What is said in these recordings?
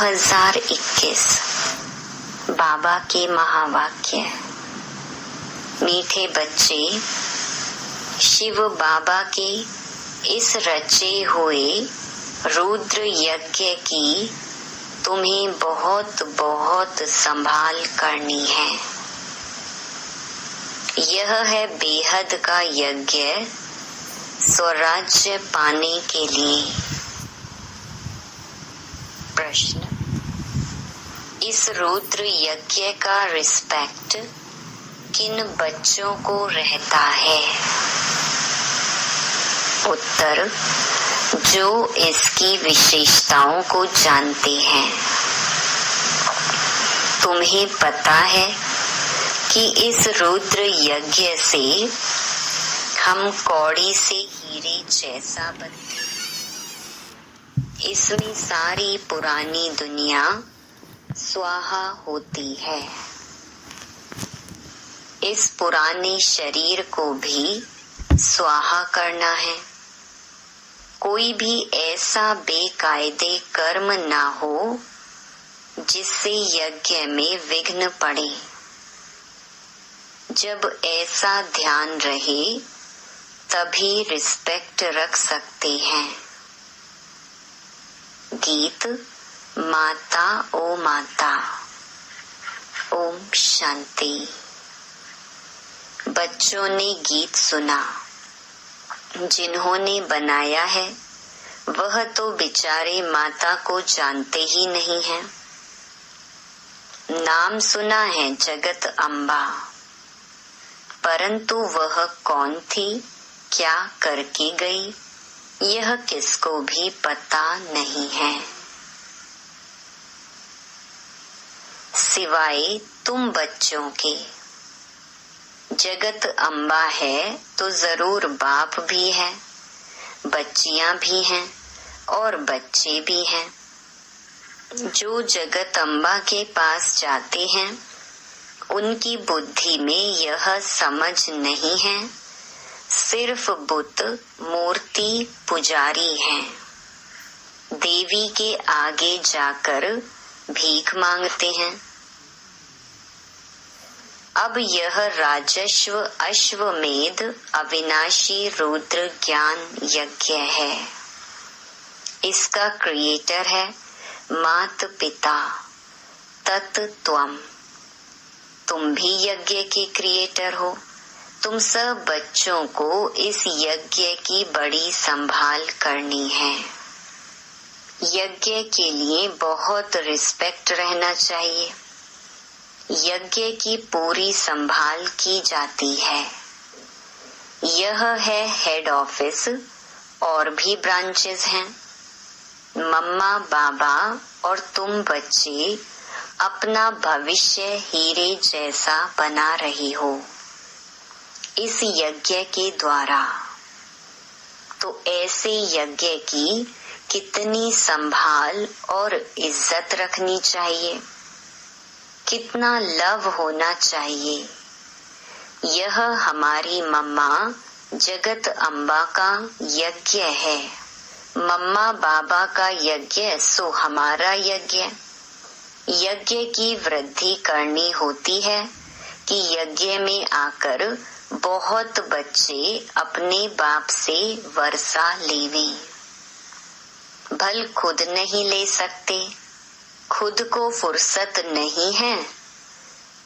2021 बाबा के महावाक्य। मीठे बच्चे, शिव बाबा के इस रचे हुए रुद्र यज्ञ की तुम्हें बहुत बहुत संभाल करनी है। यह है बेहद का यज्ञ स्वराज्य पाने के लिए। प्रश्न: इस रुद्र यज्ञ का रिस्पेक्ट किन बच्चों को रहता है? उत्तर: जो इसकी विशेषताओं को जानते हैं। तुम्हें पता है कि इस रुद्र यज्ञ से हम कौड़ी से हीरे जैसा बनते हैं। इसमें सारी पुरानी दुनिया स्वाहा होती है। इस पुराने शरीर को भी स्वाहा करना है। कोई भी ऐसा बेकायदे कर्म ना हो जिससे यज्ञ में विघ्न पड़े। जब ऐसा ध्यान रहे तभी रिस्पेक्ट रख सकते हैं। गीत माता ओ माता। ओम शांति। बच्चों ने गीत सुना। जिन्होंने बनाया है वह तो बेचारे माता को जानते ही नहीं हैं। नाम सुना है जगत अम्बा, परंतु वह कौन थी, क्या करके गई, यह किसको भी पता नहीं है, सिवाय तुम बच्चों के। जगत अम्बा है तो जरूर बाप भी है, बच्चियां भी हैं और बच्चे भी हैं। जो जगत अम्बा के पास जाते हैं उनकी बुद्धि में यह समझ नहीं है, सिर्फ बुत मूर्ति पुजारी हैं। देवी के आगे जाकर भीख मांगते हैं। अब यह राजस्व अश्वमेध अविनाशी रुद्र ज्ञान यज्ञ है। इसका क्रिएटर है मात पिता तत्त्वम। तुम भी यज्ञ के क्रिएटर हो। तुम सब बच्चों को इस यज्ञ की बड़ी संभाल करनी है। यज्ञ के लिए बहुत रिस्पेक्ट रहना चाहिए। यज्ञ की पूरी संभाल की जाती है। यह है हेड ऑफिस, और भी ब्रांचेस हैं। मम्मा बाबा और तुम बच्चे अपना भविष्य हीरे जैसा बना रही हो इस यज्ञ के द्वारा। तो ऐसे यज्ञ की कितनी संभाल और इज्जत रखनी चाहिए, कितना लव होना चाहिए। यह हमारी मम्मा जगत अम्बा का यज्ञ है। मम्मा बाबा का यज्ञ सो हमारा यज्ञ। यज्ञ की वृद्धि करनी होती है कि यज्ञ में आकर बहुत बच्चे अपने बाप से वर्षा लेवें। भल खुद नहीं ले सकते, खुद को फुर्सत नहीं है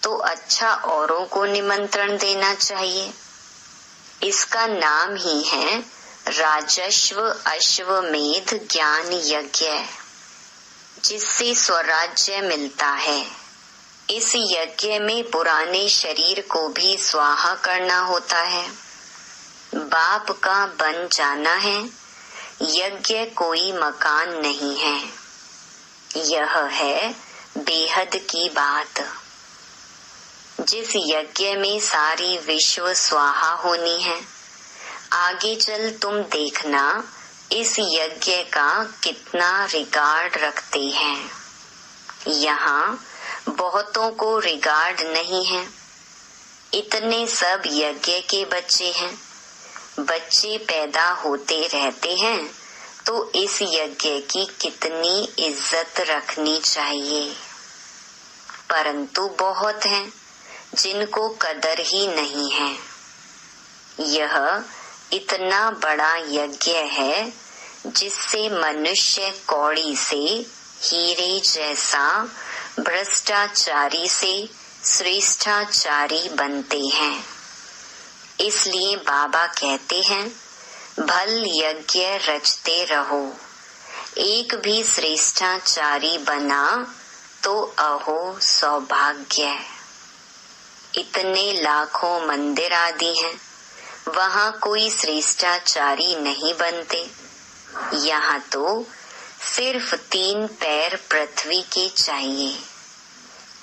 तो अच्छा औरों को निमंत्रण देना चाहिए। इसका नाम ही है राजस्व अश्वमेध ज्ञान यज्ञ, जिससे स्वराज्य मिलता है। इस यज्ञ में पुराने शरीर को भी स्वाहा करना होता है। बाप का बन जाना है। यज्ञ कोई मकान नहीं है। यह है बेहद की बात। जिस यज्ञ में सारी विश्व स्वाहा होनी है, आगे चल तुम देखना इस यज्ञ का कितना रिगार्ड रखते हैं। यहाँ बहुतों को रिगार्ड नहीं है। इतने सब यज्ञ के बच्चे हैं। बच्चे पैदा होते रहते हैं तो इस यज्ञ की कितनी इज्जत रखनी चाहिए। परंतु बहुत हैं जिनको कदर ही नहीं है। यह इतना बड़ा यज्ञ है जिससे मनुष्य कौड़ी से हीरे जैसा, भ्रष्टाचारी से श्रेष्ठाचारी बनते हैं। इसलिए बाबा कहते हैं, भल यज्ञ रचते रहो। एक भी श्रेष्ठाचारी बना तो अहो सौभाग्य। इतने लाखों मंदिर आदि हैं, वहाँ कोई श्रेष्ठाचारी नहीं बनते। यहाँ तो सिर्फ 3 पैर पृथ्वी के चाहिए।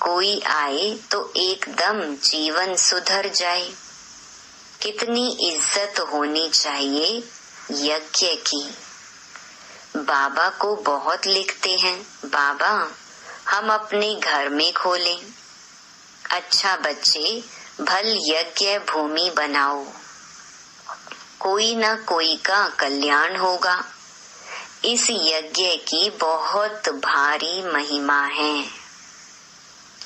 कोई आए तो एकदम जीवन सुधर जाए। कितनी इज्जत होनी चाहिए यज्ञ की। बाबा को बहुत लिखते हैं, बाबा हम अपने घर में खोलें। अच्छा बच्चे, भल यज्ञ भूमि बनाओ, कोई न कोई का कल्याण होगा। इस यज्ञ की बहुत भारी महिमा है।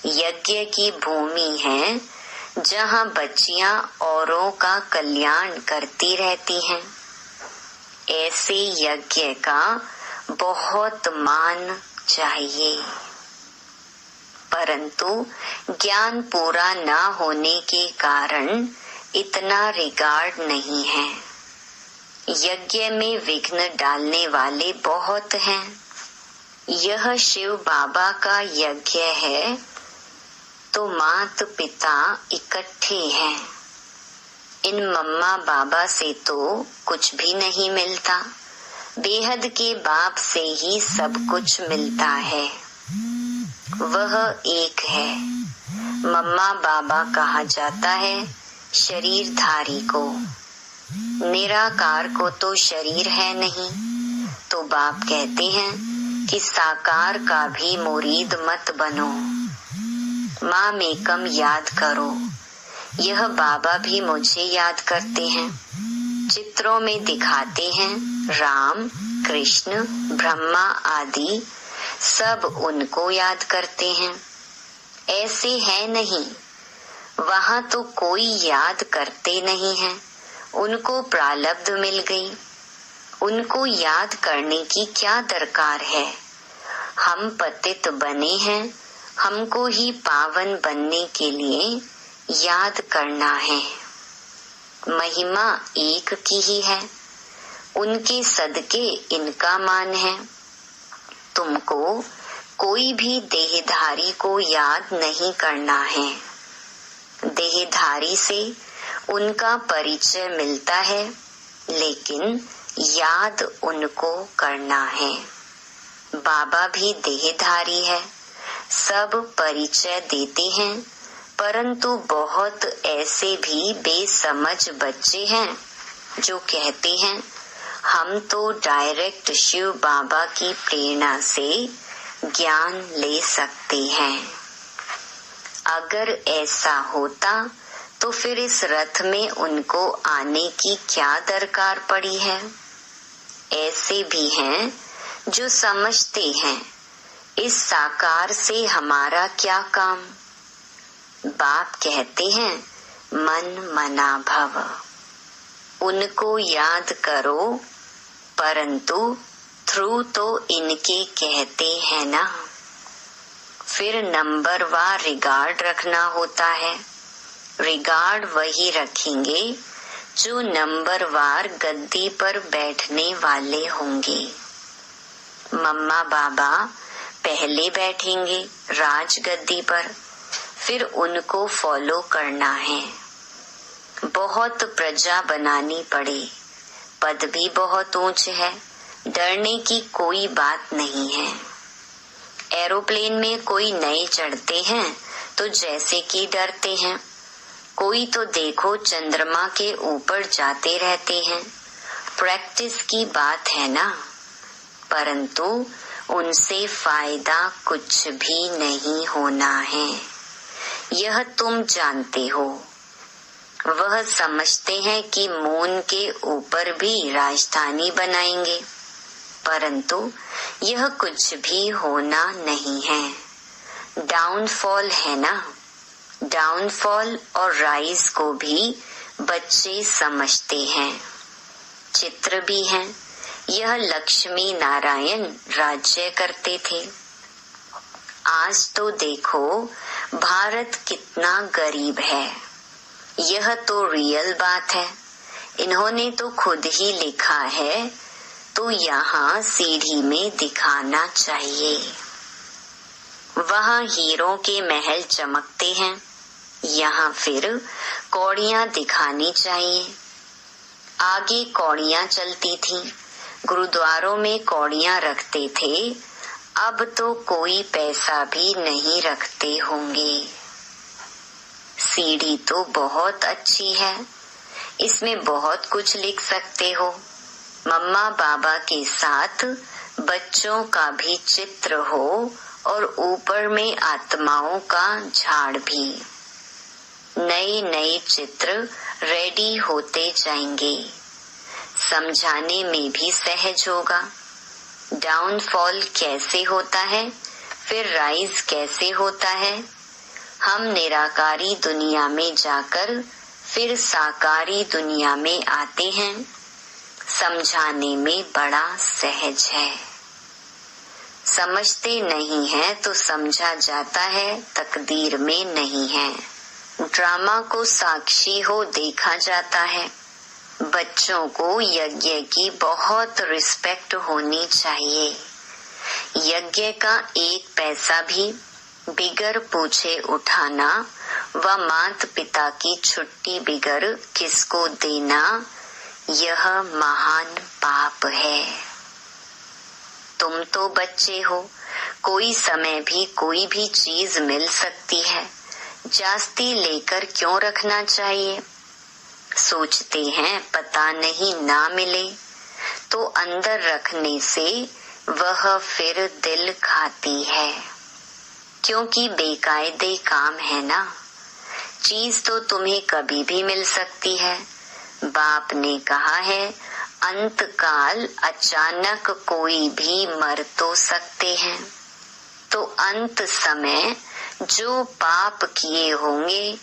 यज्ञ की भूमि है जहाँ बच्चियां औरों का कल्याण करती रहती हैं। ऐसे यज्ञ का बहुत मान चाहिए। परंतु ज्ञान पूरा न होने के कारण इतना रिगार्ड नहीं है। यज्ञ में विघ्न डालने वाले बहुत हैं। यह शिव बाबा का यज्ञ है तो मात पिता इकट्ठे हैं। इन मम्मा बाबा से तो कुछ भी नहीं मिलता, बेहद के बाप से ही सब कुछ मिलता है। वह एक है। मम्मा बाबा कहा जाता है शरीरधारी को। निराकार को तो शरीर है नहीं, तो बाप कहते हैं कि साकार का भी मुरीद मत बनो। माँ मेकम याद करो। यह बाबा भी मुझे याद करते हैं। चित्रों में दिखाते हैं राम, कृष्ण, ब्रह्मा आदि सब उनको याद करते हैं। ऐसे है नहीं, वहाँ तो कोई याद करते नहीं है। उनको प्रारब्ध मिल गई, उनको याद करने की क्या दरकार है। हम पतित बने हैं, हमको ही पावन बनने के लिए याद करना है। महिमा एक की ही है, उनके सदके इनका मान है। तुमको कोई भी देहधारी को याद नहीं करना है। देहधारी से उनका परिचय मिलता है, लेकिन याद उनको करना है। बाबा भी देहधारी है, सब परिचय देते हैं, परंतु बहुत ऐसे भी बेसमझ बच्चे हैं जो कहते हैं हम तो डायरेक्ट शिव बाबा की प्रेरणा से ज्ञान ले सकते हैं। अगर ऐसा होता तो फिर इस रथ में उनको आने की क्या दरकार पड़ी है। ऐसे भी हैं जो समझते हैं इस साकार से हमारा क्या काम। बाप कहते हैं मन मना भव, उनको याद करो, परंतु थ्रू तो इनके कहते हैं ना। फिर नंबरवार रिगार्ड रखना होता है। रिगार्ड वही रखेंगे जो नंबरवार गद्दी पर बैठने वाले होंगे। मम्मा बाबा पहले बैठेंगे राज गद्दी पर, फिर उनको फॉलो करना है। बहुत प्रजा बनानी पड़े, पद भी बहुत ऊंच है, डरने की कोई बात नहीं है। एरोप्लेन में कोई नए चढ़ते हैं तो जैसे कि डरते हैं। कोई तो देखो चंद्रमा के ऊपर जाते रहते हैं। प्रैक्टिस की बात है ना, परंतु उनसे फायदा कुछ भी नहीं होना है। यह तुम जानते हो। वह समझते हैं कि मून के ऊपर भी राजधानी बनाएंगे। परंतु यह कुछ भी होना नहीं है, डाउनफॉल है ना। डाउनफॉल और राइज को भी बच्चे समझते हैं। चित्र भी हैं। यह लक्ष्मी नारायण राज्य करते थे। आज तो देखो भारत कितना गरीब है। यह तो रियल बात है। इन्होंने तो खुद ही लिखा है, तो यहाँ सीढ़ी में दिखाना चाहिए। वहाँ हीरों के महल चमकते हैं, यहाँ फिर कौड़ियाँ दिखानी चाहिए। आगे कौड़ियाँ चलती थीं, गुरुद्वारों में कौड़ियाँ रखते थे। अब तो कोई पैसा भी नहीं रखते होंगे। सीढ़ी तो बहुत अच्छी है, इसमें बहुत कुछ लिख सकते हो। मम्मा बाबा के साथ बच्चों का भी चित्र हो और ऊपर में आत्माओं का झाड़ भी। नए नए चित्र रेडी होते जाएंगे। समझाने में भी सहज होगा। डाउनफॉल कैसे होता है, फिर राइज कैसे होता है। हम निराकारी दुनिया में जाकर फिर साकारी दुनिया में आते हैं। समझाने में बड़ा सहज है। समझते नहीं है तो समझा जाता है, तकदीर में नहीं है। ड्रामा को साक्षी हो देखा जाता है। बच्चों को यज्ञ की बहुत रिस्पेक्ट होनी चाहिए। यज्ञ का एक पैसा भी बिगर पूछे उठाना व माता पिता की छुट्टी बिगर किसको देना, यह महान पाप है। तुम तो बच्चे हो, कोई समय भी कोई भी चीज मिल सकती है। जास्ती लेकर क्यों रखना चाहिए। सोचते हैं पता नहीं ना मिले, तो अंदर रखने से वह फिर दिल खाती है, क्योंकि बेकायदे काम है ना। चीज तो तुम्हें कभी भी मिल सकती है। बाप ने कहा है अंत काल अचानक कोई भी मर तो सकते हैं। तो अंत समय जो पाप किए होंगे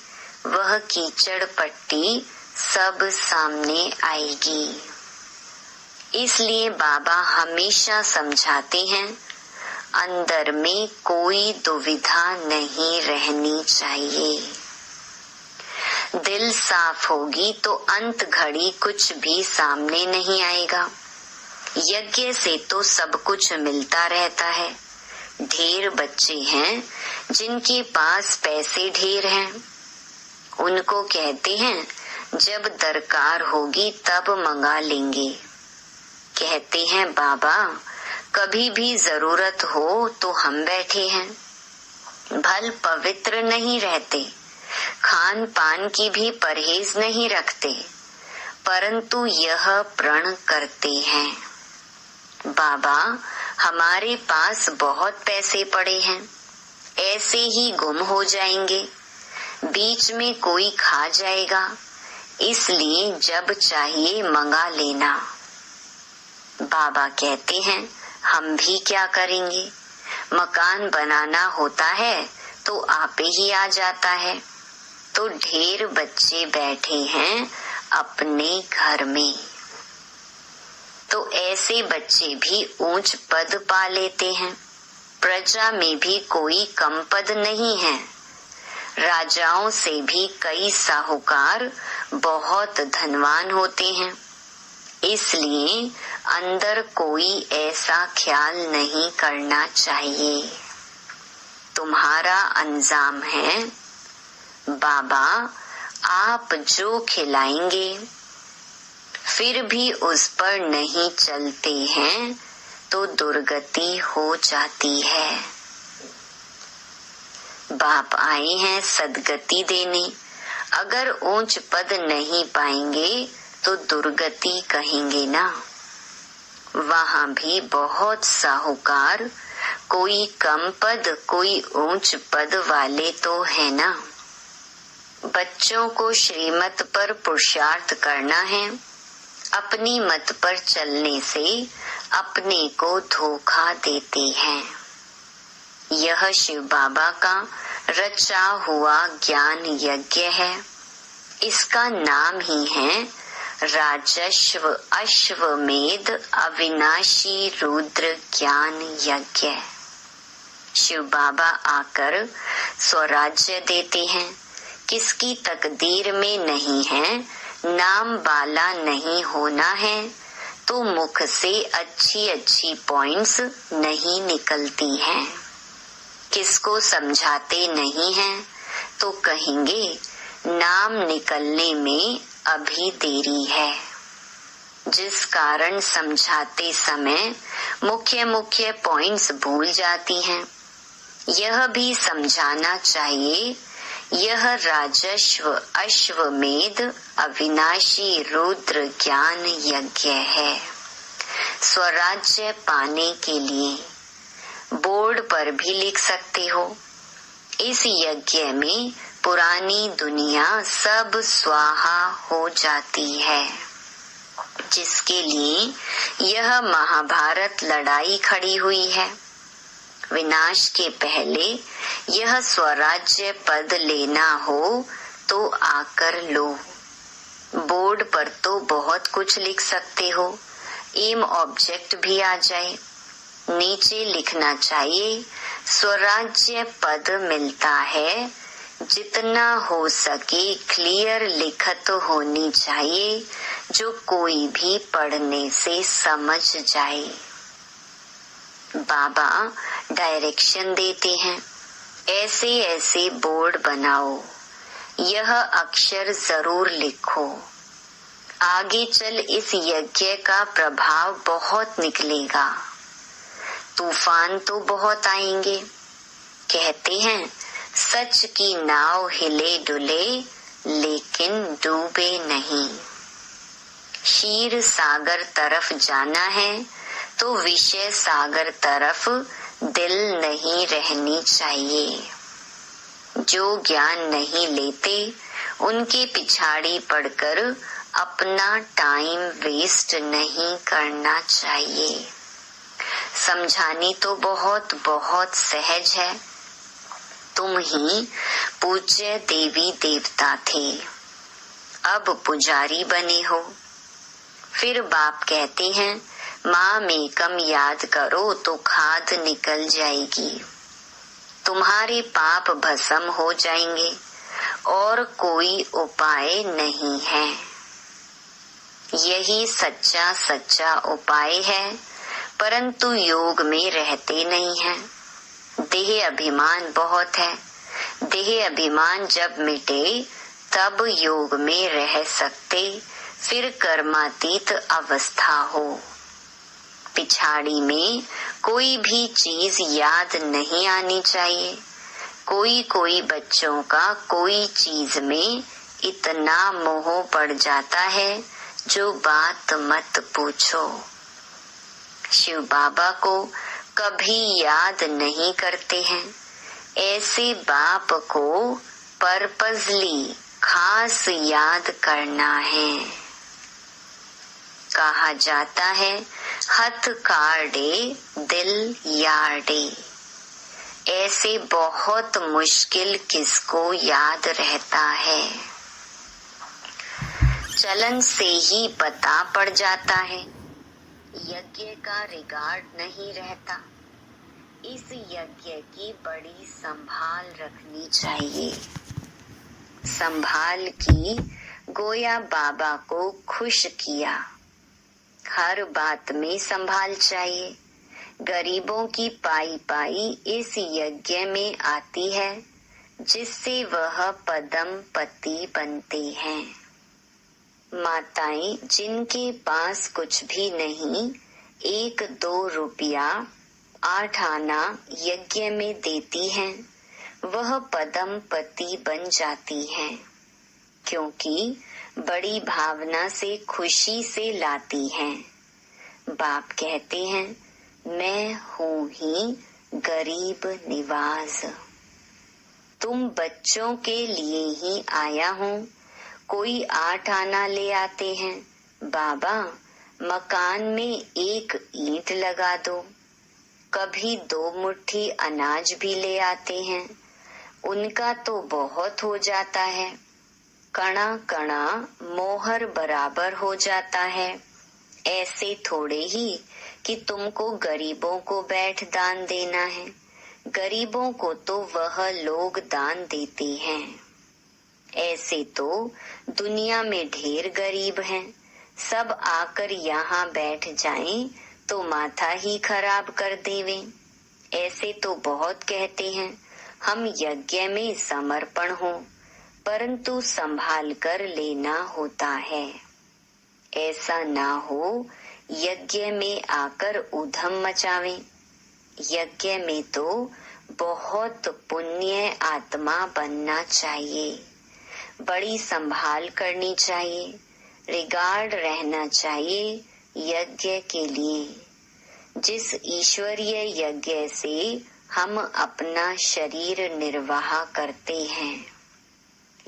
वह कीचड़ पट्टी सब सामने आएगी। इसलिए बाबा हमेशा समझाते हैं अंदर में कोई दुविधा नहीं रहनी चाहिए। दिल साफ होगी तो अंत घड़ी कुछ भी सामने नहीं आएगा। यज्ञ से तो सब कुछ मिलता रहता है। ढेर बच्चे हैं जिनके पास पैसे ढेर हैं। उनको कहते हैं जब दरकार होगी तब मंगा लेंगे। कहते हैं बाबा कभी भी जरूरत हो तो हम बैठे हैं। भल पवित्र नहीं रहते, खान पान की भी परहेज नहीं रखते, परंतु यह प्रण करते हैं बाबा हमारे पास बहुत पैसे पड़े हैं, ऐसे ही गुम हो जाएंगे, बीच में कोई खा जाएगा, इसलिए जब चाहिए मंगा लेना। बाबा कहते हैं हम भी क्या करेंगे, मकान बनाना होता है तो आपे ही आ जाता है। तो ढेर बच्चे बैठे हैं अपने घर में, तो ऐसे बच्चे भी ऊंच पद पा लेते हैं। प्रजा में भी कोई कम पद नहीं है। राजाओं से भी कई साहूकार बहुत धनवान होते हैं। इसलिए अंदर कोई ऐसा ख्याल नहीं करना चाहिए। तुम्हारा अंजाम है बाबा आप जो खिलाएंगे, फिर भी उस पर नहीं चलते हैं तो दुर्गति हो जाती है। बाप आए हैं सदगति देने, अगर ऊंच पद नहीं पाएंगे तो दुर्गति कहेंगे ना। वहाँ भी बहुत साहूकार, कोई कम पद कोई ऊंच पद वाले तो है ना। बच्चों को श्रीमत पर पुरुषार्थ करना है। अपनी मत पर चलने से अपने को धोखा देते हैं। यह शिव बाबा का रचा हुआ ज्ञान यज्ञ है। इसका नाम ही है राजस्व अश्वमेध अविनाशी रुद्र ज्ञान यज्ञ। शिव बाबा आकर स्वराज्य देते हैं। किसकी तकदीर में नहीं है, नाम वाला नहीं होना है, तो मुख से अच्छी अच्छी पॉइंट्स नहीं निकलती हैं। किसको समझाते नहीं हैं तो कहेंगे नाम निकलने में अभी देरी है। जिस कारण समझाते समय मुख्य मुख्य पॉइंट्स भूल जाती हैं, यह भी समझाना चाहिए। यह राजस्व अश्वमेध अविनाशी रुद्र ज्ञान यज्ञ है। स्वराज्य पाने के लिए बोर्ड पर भी लिख सकते हो। इस यज्ञ में पुरानी दुनिया सब स्वाहा हो जाती है, जिसके लिए यह महाभारत लड़ाई खड़ी हुई है। विनाश के पहले यह स्वराज्य पद लेना हो तो आकर लो। बोर्ड पर तो बहुत कुछ लिख सकते हो, एम ऑब्जेक्ट भी आ जाए। नीचे लिखना चाहिए स्वराज्य पद मिलता है। जितना हो सके क्लियर लिखत होनी चाहिए, जो कोई भी पढ़ने से समझ जाए। बाबा डायरेक्शन देते हैं, ऐसे ऐसे बोर्ड बनाओ, यह अक्षर जरूर लिखो। आगे चल इस यज्ञ का प्रभाव बहुत निकलेगा। तूफान तो बहुत आएंगे। कहते हैं सच की नाव हिले डुले लेकिन डूबे नहीं। क्षीर सागर तरफ जाना है तो विषय सागर तरफ दिल नहीं रहनी चाहिए। जो ज्ञान नहीं लेते उनके पिछाड़ी पड़कर अपना टाइम वेस्ट नहीं करना चाहिए। समझानी तो बहुत बहुत सहज है। तुम ही पूज्य देवी देवता थे, अब पुजारी बने हो। फिर बाप कहते हैं माँ मेकम याद करो तो खाद निकल जाएगी, तुम्हारे पाप भस्म हो जाएंगे और कोई उपाय नहीं है। यही सच्चा सच्चा उपाय है, परंतु योग में रहते नहीं हैं। देह अभिमान बहुत है। देह अभिमान जब मिटे तब योग में रह सकते, फिर कर्मातीत अवस्था हो। पिछाड़ी में कोई भी चीज याद नहीं आनी चाहिए। कोई कोई बच्चों का कोई चीज में इतना मोह पड़ जाता है जो बात मत पूछो। शिव बाबा को कभी याद नहीं करते हैं। ऐसे बाप को पर्पसली खास याद करना है। कहा जाता है हथ काढ़े दिल यार्डे। ऐसे बहुत मुश्किल किसको याद रहता है। चलन से ही पता पड़ जाता है। यज्ञ का रिगार्ड नहीं रहता। इस यज्ञ की बड़ी संभाल रखनी चाहिए। संभाल की गोया बाबा को खुश किया। हर बात में संभाल चाहिए। गरीबों की पाई पाई इस यज्ञ में आती है, जिससे वह पदम पति बनते हैं। माताएं जिनके पास कुछ भी नहीं, 1-2 रुपया 8 आना यज्ञ में देती हैं, वह पदम पति बन जाती हैं, क्योंकि बड़ी भावना से खुशी से लाती हैं। बाप कहते हैं मैं हूँ ही गरीब निवाज। तुम बच्चों के लिए ही आया हूँ। कोई 8 आना ले आते हैं, बाबा मकान में एक ईंट लगा दो। कभी 2 मुट्ठी अनाज भी ले आते हैं, उनका तो बहुत हो जाता है। कणा कणा मोहर बराबर हो जाता है। ऐसे थोड़े ही कि तुमको गरीबों को बैठ दान देना है। गरीबों को तो वह लोग दान देते हैं। ऐसे तो दुनिया में ढेर गरीब हैं। सब आकर यहाँ बैठ जाएं तो माथा ही खराब कर देवें। ऐसे तो बहुत कहते हैं हम यज्ञ में समर्पण हो, परंतु संभाल कर लेना होता है। ऐसा ना हो यज्ञ में आकर उधम मचावें। यज्ञ में तो बहुत पुण्य आत्मा बनना चाहिए, बड़ी संभाल करनी चाहिए, रिगार्ड रहना चाहिए यज्ञ के लिए। जिस ईश्वरीय यज्ञ से हम अपना शरीर निर्वाह करते हैं,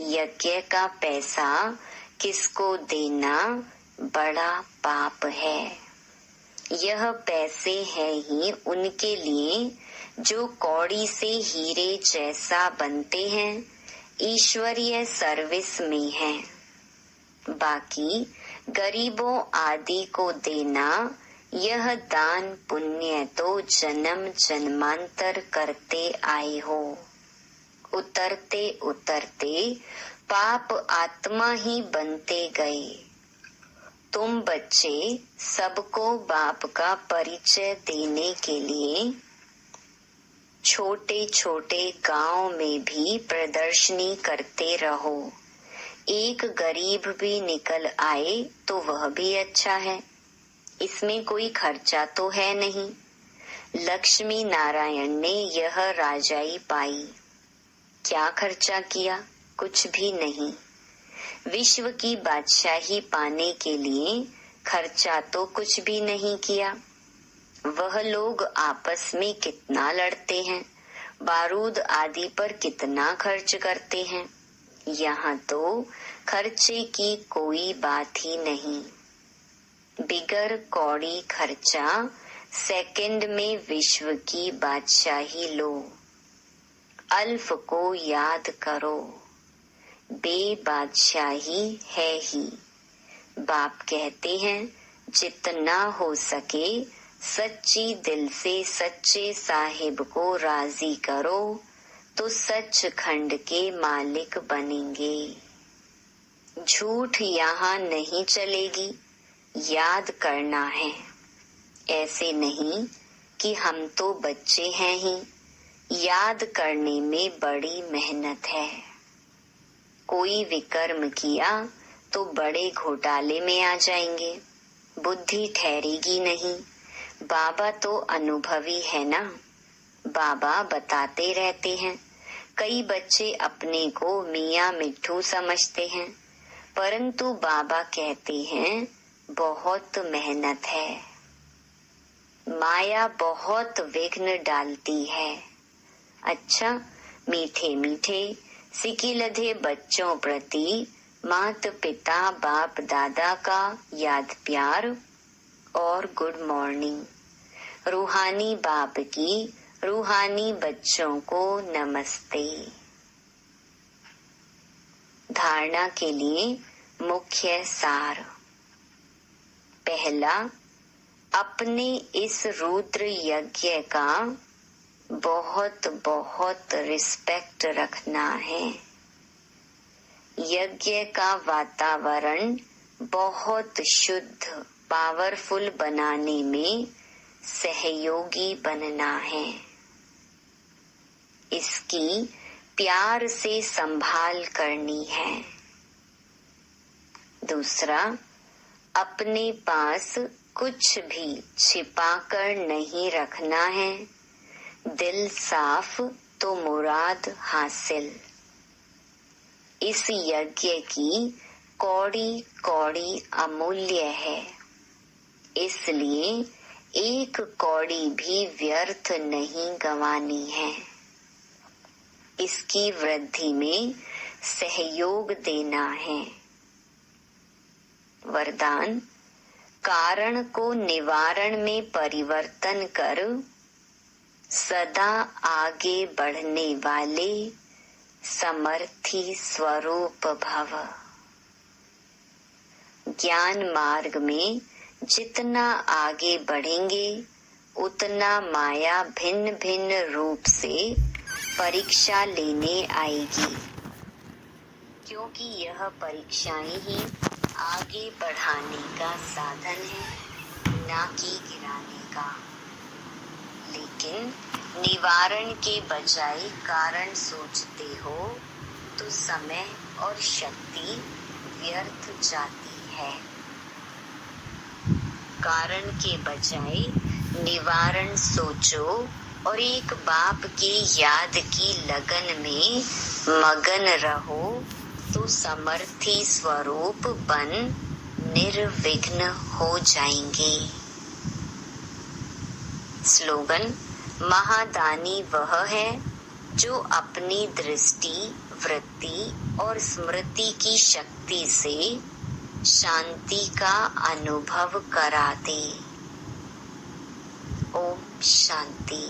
यज्ञ का पैसा किसको देना बड़ा पाप है। यह पैसे हैं ही उनके लिए जो कौड़ी से हीरे जैसा बनते हैं, ईश्वरीय सर्विस में हैं। बाकी गरीबों आदि को देना, यह दान पुण्य तो जन्म जन्मांतर करते आए हो। उतरते उतरते पाप आत्मा ही बनते गए। तुम बच्चे सबको बाप का परिचय देने के लिए छोटे छोटे गांव में भी प्रदर्शनी करते रहो। एक गरीब भी निकल आए तो वह भी अच्छा है, इसमें कोई खर्चा तो है नहीं। लक्ष्मी नारायण ने यह राजाई पाई, क्या खर्चा किया? कुछ भी नहीं। विश्व की बादशाही पाने के लिए खर्चा तो कुछ भी नहीं किया। वह लोग आपस में कितना लड़ते हैं, बारूद आदि पर कितना खर्च करते हैं। यहाँ तो खर्चे की कोई बात ही नहीं। बिगर कौड़ी खर्चा सेकंड में विश्व की बादशाही लो। अल्फ को याद करो, बेबादशाही है ही। बाप कहते हैं जितना हो सके सच्ची दिल से सच्चे साहिब को राजी करो तो सचखंड के मालिक बनेंगे। झूठ यहाँ नहीं चलेगी, याद करना है। ऐसे नहीं कि हम तो बच्चे हैं ही, याद करने में बड़ी मेहनत है। कोई विकर्म किया तो बड़े घोटाले में आ जाएंगे, बुद्धि ठहरेगी नहीं। बाबा तो अनुभवी है ना, बाबा बताते रहते हैं। कई बच्चे अपने को मियाँ मिट्ठू समझते हैं, परंतु बाबा कहते हैं बहुत मेहनत है। माया बहुत विघ्न डालती है। अच्छा, मीठे मीठे सिकिलधे बच्चों प्रति माता पिता बाप दादा का याद प्यार और गुड मॉर्निंग। रूहानी बाप की रूहानी बच्चों को नमस्ते। धारणा के लिए मुख्य सार। पहला, अपने इस रुद्र यज्ञ का बहुत बहुत रिस्पेक्ट रखना है। यज्ञ का वातावरण बहुत शुद्ध पावरफुल बनाने में सहयोगी बनना है। इसकी प्यार से संभाल करनी है। दूसरा, अपने पास कुछ भी छिपाकर नहीं रखना है। दिल साफ तो मुराद हासिल। इस यज्ञ की कौड़ी कौड़ी अमूल्य है, इसलिए एक कौड़ी भी व्यर्थ नहीं गंवानी है। इसकी वृद्धि में सहयोग देना है। वरदान, कारण को निवारण में परिवर्तन कर सदा आगे बढ़ने वाले समर्थी स्वरूप भव। ज्ञान मार्ग में जितना आगे बढ़ेंगे उतना माया भिन्न भिन्न रूप से परीक्षा लेने आएगी, क्योंकि यह परीक्षाएं ही आगे बढ़ाने का साधन है, ना कि गिराने का। लेकिन निवारण के बजाय कारण सोचते हो तो समय और शक्ति व्यर्थ जाती है। कारण के बजाय निवारण सोचो और एक बाप के याद की लगन में मगन रहो तो समर्थी स्वरूप बन निर्विघ्न हो जाएंगे। स्लोगन: महादानी वह है जो अपनी दृष्टि, वृत्ति और स्मृति की शक्ति से शांति का अनुभव करा दे। ओम शांति।